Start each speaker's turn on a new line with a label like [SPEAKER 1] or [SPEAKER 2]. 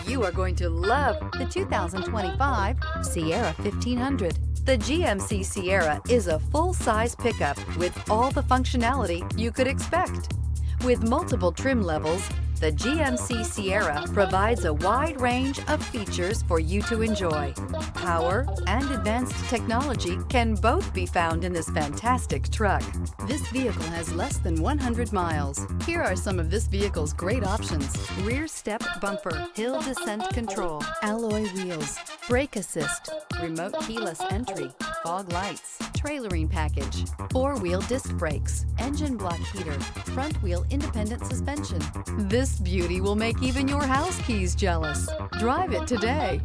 [SPEAKER 1] You are going to love the 2025 Sierra 1500. The GMC Sierra is a full-size pickup with all the functionality you could expect. With multiple trim levels, the GMC Sierra provides a wide range of features for you to enjoy. Power and advanced technology can both be found in this fantastic truck. This vehicle has less than 100 miles. Here are some of this vehicle's great options: rear step bumper, hill descent control, alloy wheels, brake assist, remote keyless entry, fog lights, trailering package, four-wheel disc brakes, engine block heater, front wheel independent suspension. This beauty will make even your house keys jealous. Drive it today.